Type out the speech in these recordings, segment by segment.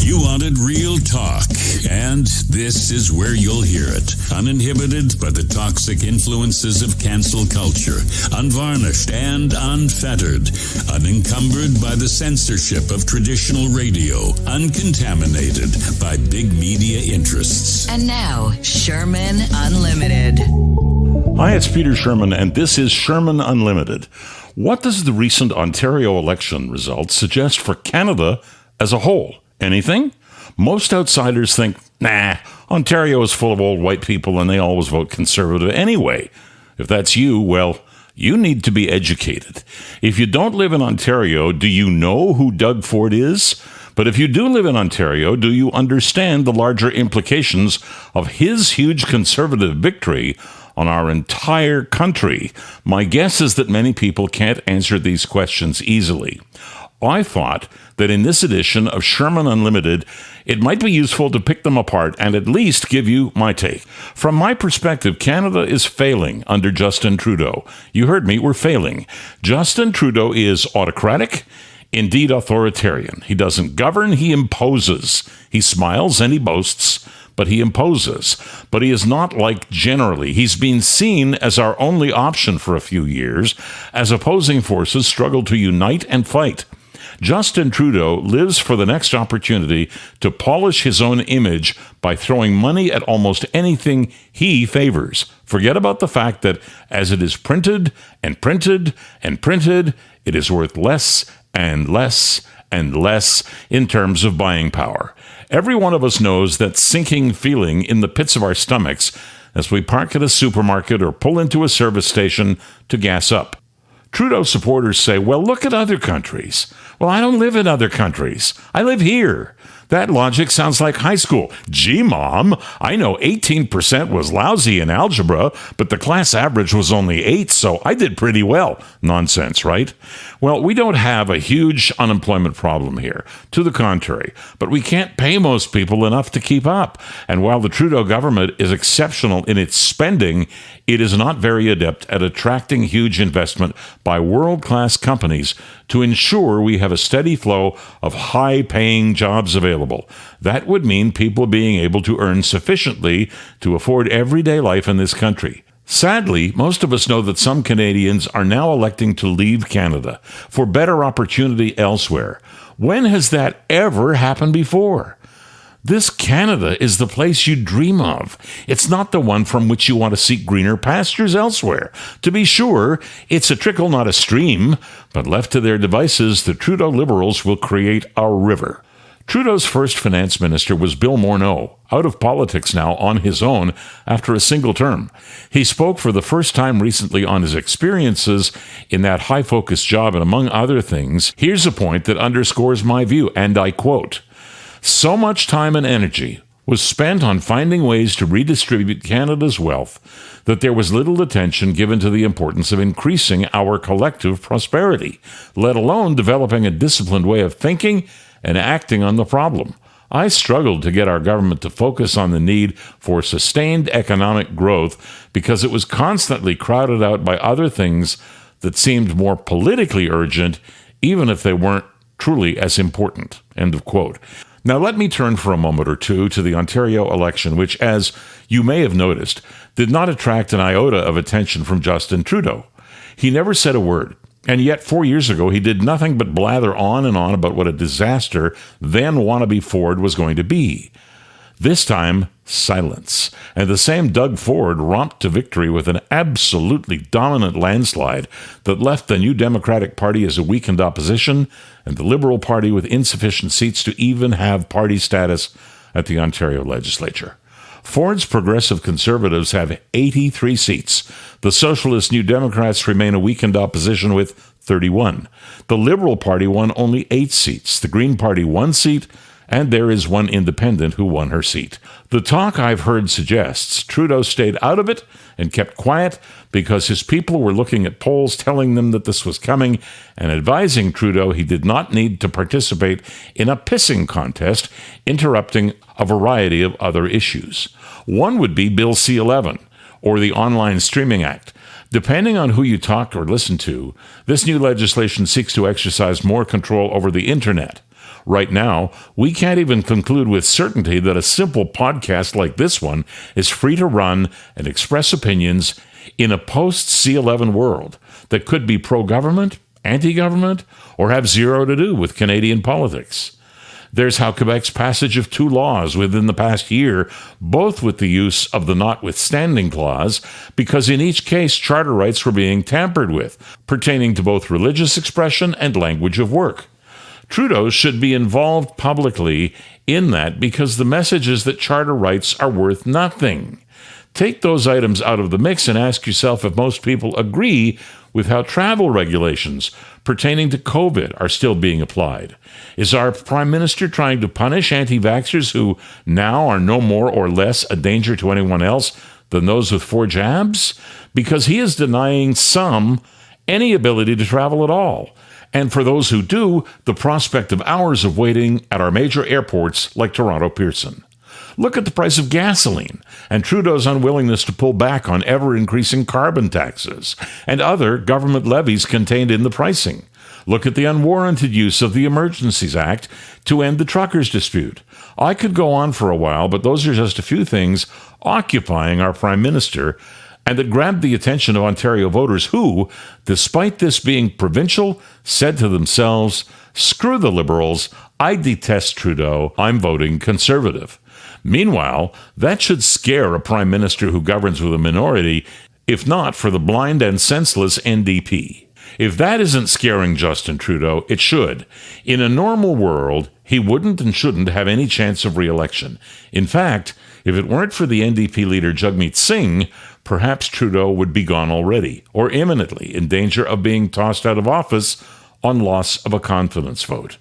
You wanted real talk, and this is where you'll hear it. Uninhibited by the toxic influences of cancel culture, unvarnished and unfettered, unencumbered by the censorship of traditional radio, uncontaminated by big media interests. And now, Sherman Unlimited. Hi, it's Peter Sherman, and this is Sherman Unlimited. What does the recent Ontario election results suggest for Canada as a whole? Anything? Most outsiders think, Ontario is full of old white people and they always vote Conservative anyway. If that's you, well, you need to be educated. If you don't live in Ontario, do you know who Doug Ford is? But if you do live in Ontario, do you understand the larger implications of his huge Conservative victory on our entire country? My guess is that many people can't answer these questions easily. I thought that in this edition of Sherman Unlimited, it might be useful to pick them apart and at least give you my take. From my perspective, Canada is failing under Justin Trudeau. You heard me, we're failing. Justin Trudeau is autocratic, indeed authoritarian. He doesn't govern, he imposes. He smiles and he boasts, but he imposes. But he is not like generally. He's been seen as our only option for a few years as opposing forces struggle to unite and fight. Justin Trudeau lives for the next opportunity to polish his own image by throwing money at almost anything he favors. Forget about the fact that as it is printed and printed and printed, it is worth less and less and less in terms of buying power. Every one of us knows that sinking feeling in the pits of our stomachs as we park at a supermarket or pull into a service station to gas up. Trudeau supporters say, well, look at other countries. Well, I don't live in other countries. I live here. That logic sounds like high school. Gee, Mom, I know 18% was lousy in algebra, but the class average was only 8, so I did pretty well. Nonsense, right? Well, we don't have a huge unemployment problem here. To the contrary, but we can't pay most people enough to keep up. And while the Trudeau government is exceptional in its spending, it is not very adept at attracting huge investment by world-class companies to ensure we have a steady flow of high-paying jobs available. That would mean people being able to earn sufficiently to afford everyday life in this country. Sadly, most of us know that some Canadians are now electing to leave Canada for better opportunity elsewhere. When has that ever happened before? This Canada is the place you dream of. It's not the one from which you want to seek greener pastures elsewhere. To be sure, it's a trickle, not a stream, but left to their devices, the Trudeau Liberals will create a river. Trudeau's first finance minister was Bill Morneau, out of politics now on his own after a single term. He spoke for the first time recently on his experiences in that high-focus job, and among other things, here's a point that underscores my view, and I quote, "So much time and energy was spent on finding ways to redistribute Canada's wealth that there was little attention given to the importance of increasing our collective prosperity, let alone developing a disciplined way of thinking and acting on the problem. I struggled to get our government to focus on the need for sustained economic growth because it was constantly crowded out by other things that seemed more politically urgent, even if they weren't truly as important." End of quote. Now, let me turn for a moment or two to the Ontario election, which, as you may have noticed, did not attract an iota of attention from Justin Trudeau. He never said a word. And yet, 4 years ago, he did nothing but blather on and on about what a disaster then wannabe Ford was going to be. This time, silence. And the same Doug Ford romped to victory with an absolutely dominant landslide that left the New Democratic Party as a weakened opposition and the Liberal Party with insufficient seats to even have party status at the Ontario legislature. Ford's Progressive Conservatives have 83 seats. The Socialist New Democrats remain a weakened opposition with 31. The Liberal Party won only 8 seats. The Green Party 1 seat, and there is one independent who won her seat. The talk I've heard suggests Trudeau stayed out of it and kept quiet because his people were looking at polls telling them that this was coming and advising Trudeau he did not need to participate in a pissing contest interrupting a variety of other issues. One would be Bill C-11, or the Online Streaming Act. Depending on who you talk or listen to, this new legislation seeks to exercise more control over the internet. Right now, we can't even conclude with certainty that a simple podcast like this one is free to run and express opinions in a post-C11 world that could be pro-government, anti-government, or have zero to do with Canadian politics. There's how Quebec's passage of 2 laws within the past year, both with the use of the notwithstanding clause, because in each case charter rights were being tampered with, pertaining to both religious expression and language of work. Trudeau should be involved publicly in that because the message is that charter rights are worth nothing. Take those items out of the mix and ask yourself if most people agree with how travel regulations pertaining to COVID are still being applied. Is our Prime Minister trying to punish anti-vaxxers who now are no more or less a danger to anyone else than those with 4 jabs? Because he is denying some any ability to travel at all. And for those who do, the prospect of hours of waiting at our major airports like Toronto Pearson. Look at the price of gasoline and Trudeau's unwillingness to pull back on ever-increasing carbon taxes and other government levies contained in the pricing. Look at the unwarranted use of the Emergencies Act to end the truckers' dispute. I could go on for a while, but those are just a few things occupying our Prime Minister and that grabbed the attention of Ontario voters who, despite this being provincial, said to themselves, "Screw the Liberals, I detest Trudeau, I'm voting Conservative." Meanwhile, that should scare a Prime Minister who governs with a minority, if not for the blind and senseless NDP. If that isn't scaring Justin Trudeau, it should. In a normal world, he wouldn't and shouldn't have any chance of re-election. In fact, if it weren't for the NDP leader Jagmeet Singh, perhaps Trudeau would be gone already, or imminently in danger of being tossed out of office on loss of a confidence vote.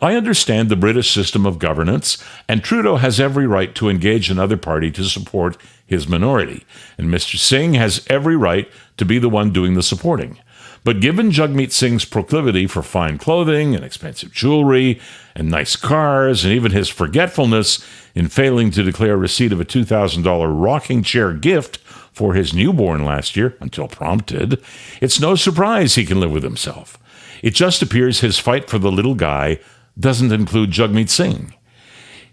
I understand the British system of governance, and Trudeau has every right to engage another party to support his minority, and Mr. Singh has every right to be the one doing the supporting. But given Jagmeet Singh's proclivity for fine clothing and expensive jewelry and nice cars, and even his forgetfulness in failing to declare receipt of a $2,000 rocking chair gift for his newborn last year, until prompted, it's no surprise he can live with himself. It just appears his fight for the little guy doesn't include Jagmeet Singh.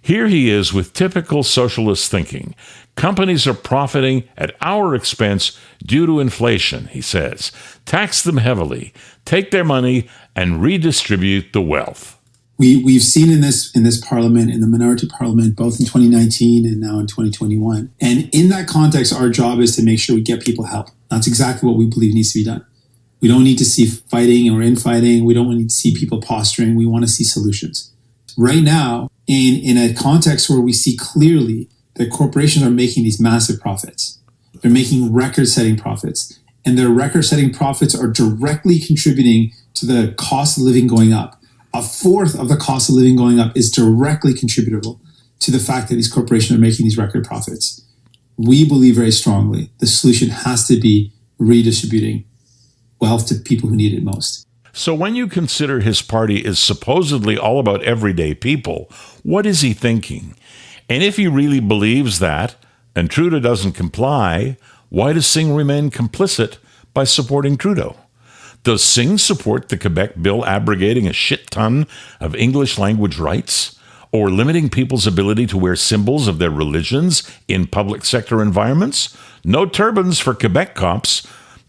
Here he is with typical socialist thinking. Companies are profiting at our expense due to inflation, he says. Tax them heavily, take their money, and redistribute the wealth. We've seen in this parliament, in the minority parliament, both in 2019 and now in 2021. And in that context, our job is to make sure we get people help. That's exactly what we believe needs to be done. We don't need to see fighting or infighting. We don't need to see people posturing. We want to see solutions. Right now, in a context where we see clearly that corporations are making these massive profits, they're making record-setting profits, and their record-setting profits are directly contributing to the cost of living going up. 1/4 of the cost of living going up is directly contributable to the fact that these corporations are making these record profits. We believe very strongly the solution has to be redistributing wealth to people who need it most. So when you consider his party is supposedly all about everyday people, what is he thinking? And if he really believes that, and Trudeau doesn't comply, why does Singh remain complicit by supporting Trudeau? Does Singh support the Quebec bill abrogating a shit ton of English language rights, or limiting people's ability to wear symbols of their religions in public sector environments? No turbans for Quebec cops.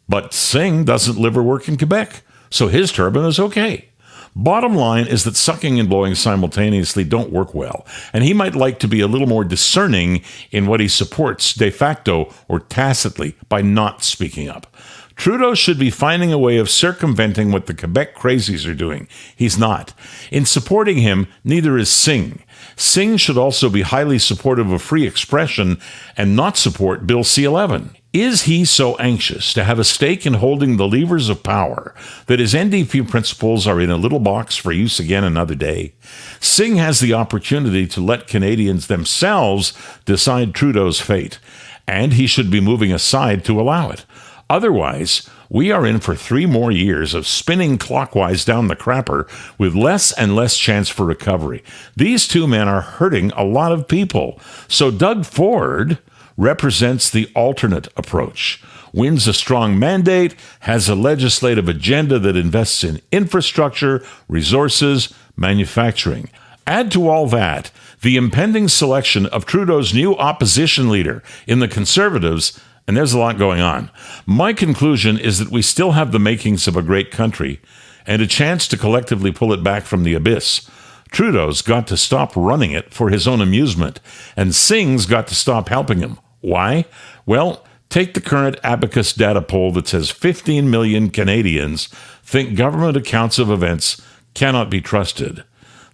But Singh doesn't live or work in Quebec, so his turban is okay. Bottom line is that sucking and blowing simultaneously don't work well, and he might like to be a little more discerning in what he supports de facto or tacitly by not speaking up. Trudeau should be finding a way of circumventing what the Quebec crazies are doing. He's not. In supporting him, neither is Singh. Singh should also be highly supportive of free expression and not support Bill C-11. Is he so anxious to have a stake in holding the levers of power that his NDP principles are in a little box for use again another day? Singh has the opportunity to let Canadians themselves decide Trudeau's fate, and he should be moving aside to allow it. Otherwise, we are in for 3 more years of spinning clockwise down the crapper with less and less chance for recovery. These two men are hurting a lot of people. So Doug Ford represents the alternate approach, wins a strong mandate, has a legislative agenda that invests in infrastructure, resources, manufacturing. Add to all that the impending selection of Trudeau's new opposition leader in the Conservatives, and there's a lot going on. My conclusion is that we still have the makings of a great country and a chance to collectively pull it back from the abyss. Trudeau's got to stop running it for his own amusement, and Singh's got to stop helping him. Why? Well, take the current Abacus data poll that says 15 million Canadians think government accounts of events cannot be trusted.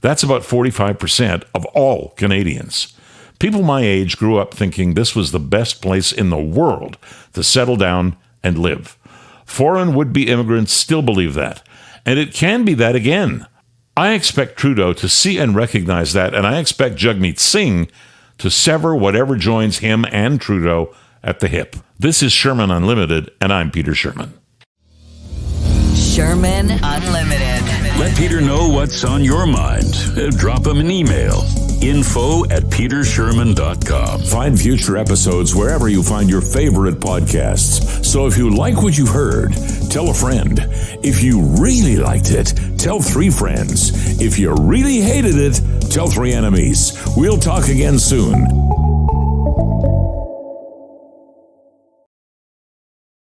That's about 45% of all Canadians. People my age grew up thinking this was the best place in the world to settle down and live. Foreign would-be immigrants still believe that, and it can be that again. I expect Trudeau to see and recognize that, and I expect Jagmeet Singh to sever whatever joins him and Trudeau at the hip. This is Sherman Unlimited, and I'm Peter Sherman. Sherman Unlimited. Let Peter know what's on your mind. Drop him an email. info@petersherman.com. Find future episodes wherever you find your favorite podcasts. So if you like what you heard, tell a friend. If you really liked it, tell 3 friends. If you really hated it, tell 3 enemies. We'll talk again soon.